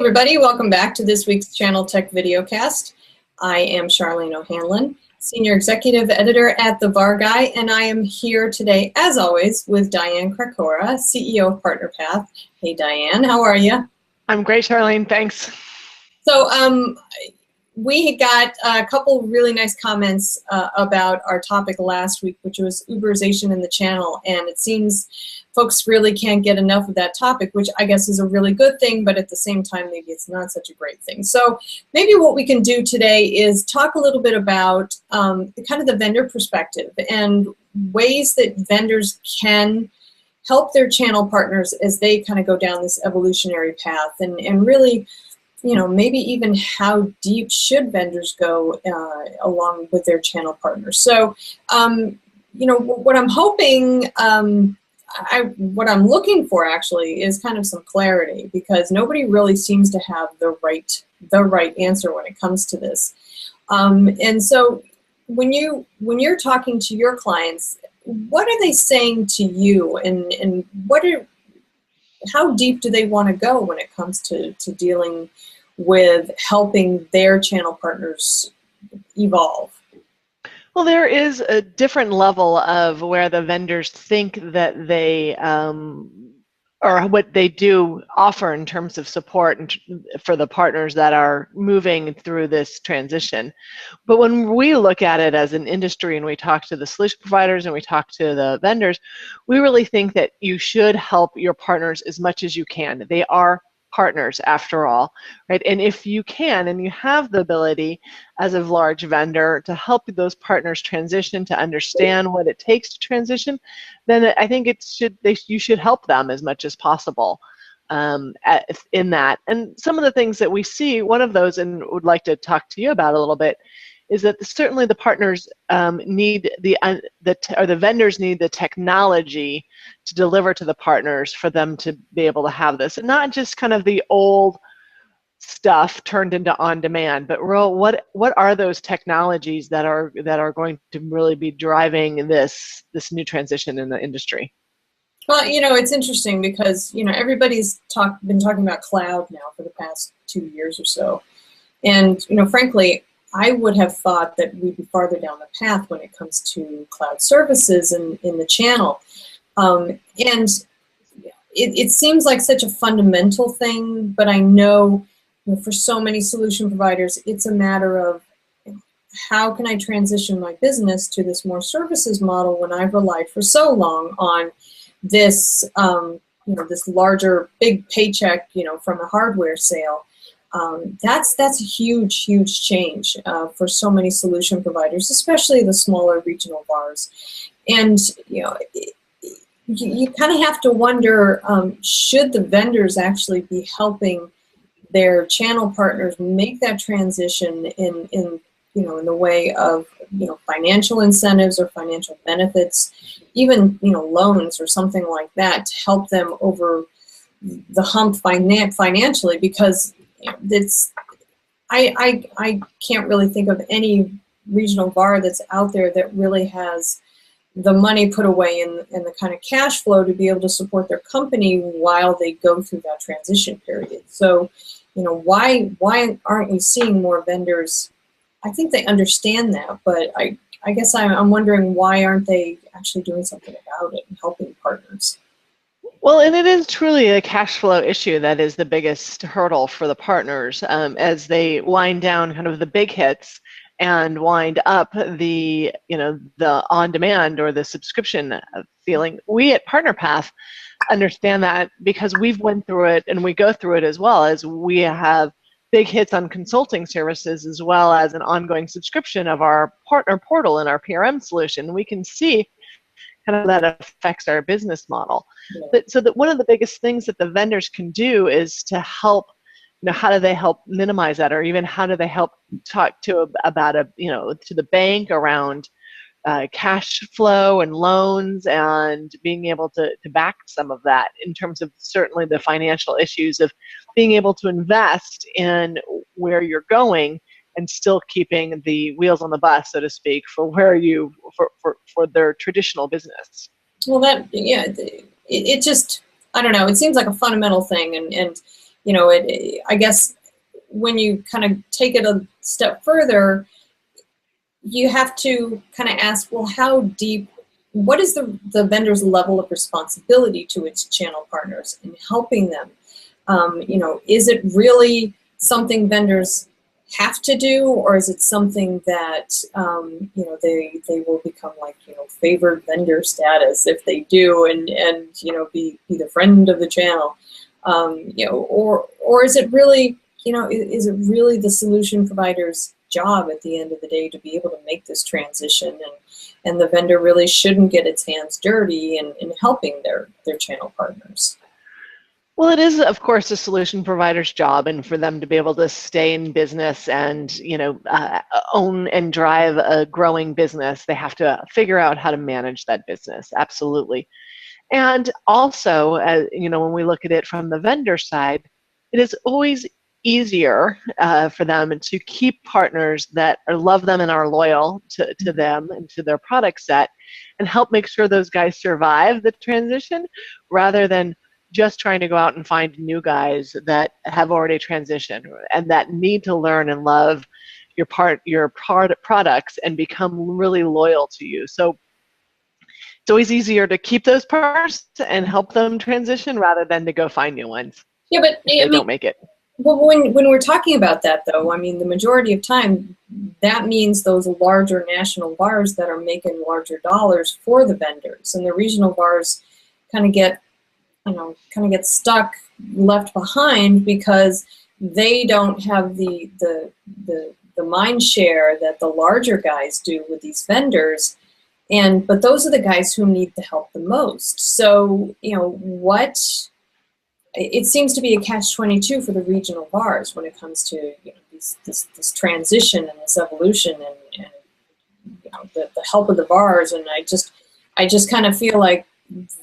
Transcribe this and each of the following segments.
Everybody, welcome back to this week's ChannelTech VideoCast. I am Charlene O'Hanlon, Senior Executive Editor at The VAR Guy, and I am here today, as always, with Diane Krakora, CEO of PartnerPath. Hey Diane, how are you? I'm great, Charlene, thanks. So we got a couple really nice comments about our topic last week, which was Uberization in the channel, and it seems folks really can't get enough of that topic, which I guess is a really good thing, but at the same time, maybe it's not such a great thing. So maybe what we can do today is talk a little bit about kind of the vendor perspective and ways that vendors can help their channel partners as they kind of go down this evolutionary path, and really, you know, maybe even how deep should vendors go along with their channel partners. So, you know, what I'm hoping, what I'm looking for actually is kind of some clarity, because nobody really seems to have the right answer when it comes to this. And so when you're talking to your clients, what are they saying to you, and how deep do they want to go when it comes to dealing with helping their channel partners evolve? Well, there is a different level of where the vendors think that they, or what they do offer in terms of support for the partners that are moving through this transition. But when we look at it as an industry and we talk to the solution providers and we talk to the vendors, we really think that you should help your partners as much as you can. They are partners after all, right? And if you can and you have the ability as a large vendor to help those partners transition, to understand what it takes to transition, then I think you should help them as much as possible in that. And some of the things that we see, one of those, and would like to talk to you about a little bit, is that certainly the partners need the vendors need the technology to deliver to the partners for them to be able to have this, and not just kind of the old stuff turned into on-demand, but what are those technologies that are going to really be driving this new transition in the industry? Well, you know, it's interesting because, you know, everybody's been talking about cloud now for the past 2 years or so, and, you know, frankly, I would have thought that we'd be farther down the path when it comes to cloud services in the channel. And it seems like such a fundamental thing, but I know, you know, for so many solution providers, it's a matter of, how can I transition my business to this more services model when I've relied for so long on this, you know, this larger, big paycheck, you know, from a hardware sale. That's a huge change for so many solution providers, especially the smaller regional VARs. And, you know, you kind of have to wonder, should the vendors actually be helping their channel partners make that transition in you know, in the way of, you know, financial incentives or financial benefits, even, you know, loans or something like that, to help them over the hump financially, because I can't really think of any regional VAR that's out there that really has the money put away in the kind of cash flow to be able to support their company while they go through that transition period. So, you know, why aren't we seeing more vendors? I think they understand that, but I guess I'm wondering, why aren't they actually doing something about it and helping partners? Well, and it is truly a cash flow issue that is the biggest hurdle for the partners as they wind down kind of the big hits and wind up the, you know, the on-demand or the subscription feeling. We at PartnerPath understand that because we've went through it, and we go through it as well, as we have big hits on consulting services as well as an ongoing subscription of our partner portal and our PRM solution. We can see kind of that affects our business model. Yeah. But so that one of the biggest things that the vendors can do is to help, you know, how do they help minimize that, or even how do they help talk about you know, to the bank around cash flow and loans, and being able to back some of that in terms of certainly the financial issues of being able to invest in where you're going and still keeping the wheels on the bus, so to speak, for where you for their traditional business. Well, that, yeah, it just, I don't know, it seems like a fundamental thing, and I guess when you kind of take it a step further, you have to kind of ask, well, how deep, what is the vendor's level of responsibility to its channel partners in helping them? Is it really something vendors have to do, or is it something that they will become like favored vendor status if they do, and be the friend of the channel, or is it really is it really the solution provider's job at the end of the day to be able to make this transition, and the vendor really shouldn't get its hands dirty in helping their channel partners? Well, it is, of course, the solution provider's job, and for them to be able to stay in business and own and drive a growing business, they have to figure out how to manage that business. Absolutely. And also, when we look at it from the vendor side, it is always easier for them to keep partners that love them and are loyal to them and to their product set, and help make sure those guys survive the transition, rather than just trying to go out and find new guys that have already transitioned and that need to learn and love your products and become really loyal to you. So it's always easier to keep those partners and help them transition rather than to go find new ones. Yeah, but they don't make it. Well, when we're talking about that, though, I mean, the majority of time, that means those larger national VARs that are making larger dollars for the vendors, and the regional VARs kind of get stuck, left behind, because they don't have the mind share that the larger guys do with these vendors. But those are the guys who need the help the most. So, it seems to be a catch-22 for the regional VARs when it comes to this transition and this evolution and the help of the VARs. And I just kind of feel like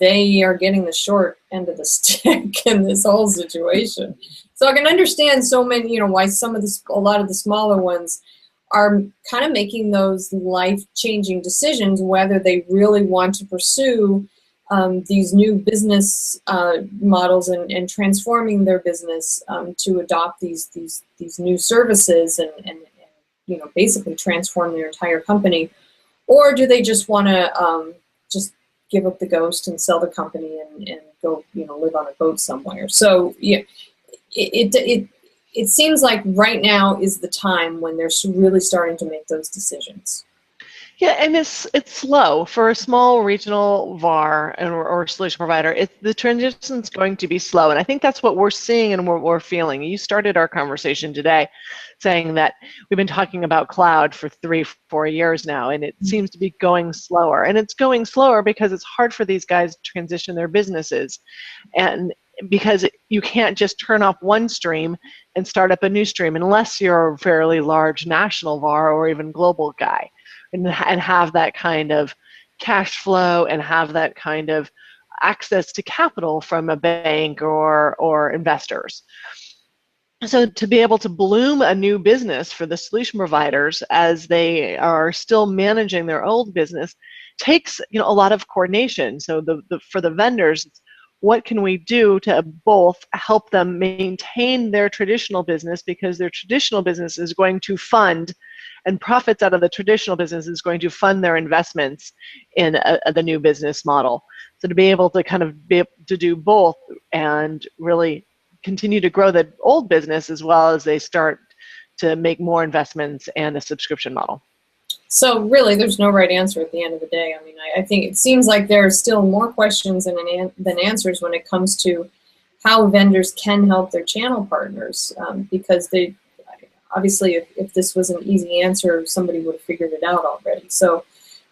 they are getting the short end of the stick in this whole situation. So I can understand so many, why a lot of the smaller ones are kind of making those life-changing decisions, whether they really want to pursue these new business models and transforming their business to adopt these new services and basically transform their entire company, or do they just want to just give up the ghost and sell the company and go live on a boat somewhere? So yeah, it seems like right now is the time when they're really starting to make those decisions. Yeah, and it's slow for a small regional VAR or solution provider. The transition's going to be slow, and I think that's what we're seeing and what we're feeling. You started our conversation today saying that we've been talking about cloud for 3-4 years now, and it seems to be going slower. And it's going slower because it's hard for these guys to transition their businesses, and because you can't just turn off one stream and start up a new stream unless you're a fairly large national VAR or even global guy. And have that kind of cash flow and have that kind of access to capital from a bank or investors. So to be able to bloom a new business for the solution providers as they are still managing their old business takes a lot of coordination. So for the vendors, what can we do to both help them maintain their traditional business, because their traditional business is going to fund, and profits out of the traditional business is going to fund their investments in the new business model. So to be able to to do both and really continue to grow the old business as well as they start to make more investments and a subscription model. So really, there's no right answer at the end of the day. I mean, I think it seems like there are still more questions than answers when it comes to how vendors can help their channel partners, because they obviously, if this was an easy answer, somebody would have figured it out already. So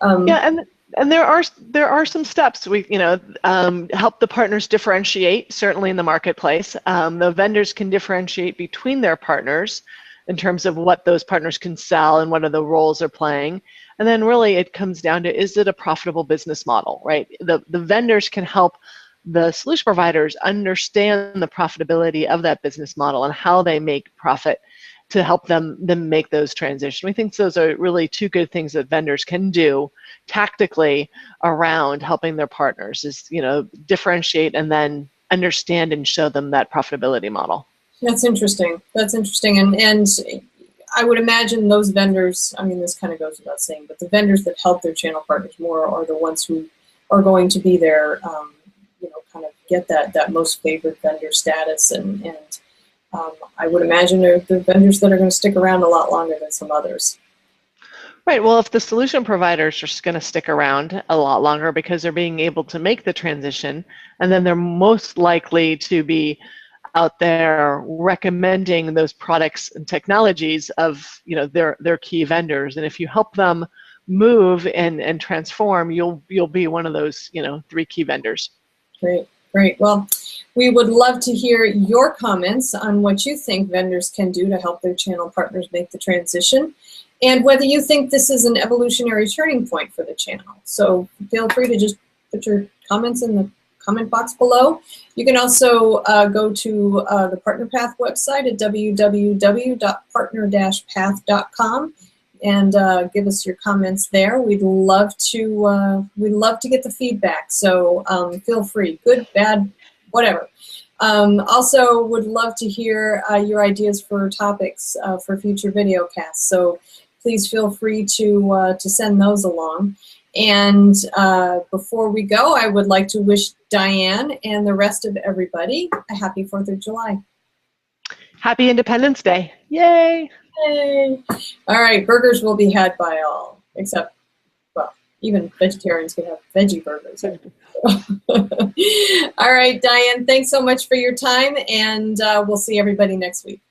yeah, and there are some steps we help the partners differentiate. Certainly in the marketplace, the vendors can differentiate between their partners in terms of what those partners can sell and what are the roles they're playing. And then really it comes down to, is it a profitable business model, right? The vendors can help the solution providers understand the profitability of that business model and how they make profit to help them make those transitions. We think those are really two good things that vendors can do tactically around helping their partners, is differentiate and then understand and show them that profitability model. That's interesting. That's interesting. And I would imagine those vendors, I mean, this kind of goes without saying, but the vendors that help their channel partners more are the ones who are going to be there, you know, kind of get that most favored vendor status. And I would imagine they're the vendors that are going to stick around a lot longer than some others. Right. Well, if the solution providers are going to stick around a lot longer because they're being able to make the transition, and then they're most likely to be out there recommending those products and technologies of, you know, their key vendors. And if you help them move and transform, you'll be one of those, you know, 3 key vendors. Great, great. Well, we would love to hear your comments on what you think vendors can do to help their channel partners make the transition, and whether you think this is an evolutionary turning point for the channel. So feel free to just put your comments in the comment box below. You can also go to the PartnerPath website at www.partner-path.com and give us your comments there. We'd love to get the feedback. So feel free, good, bad, whatever. Also, would love to hear your ideas for topics for future video casts. So please feel free to send those along. And before we go, I would like to wish Diane and the rest of everybody a happy 4th of July. Happy Independence Day. Yay! Yay! All right, burgers will be had by all, except, well, even vegetarians can have veggie burgers. All right, Diane, thanks so much for your time, and we'll see everybody next week.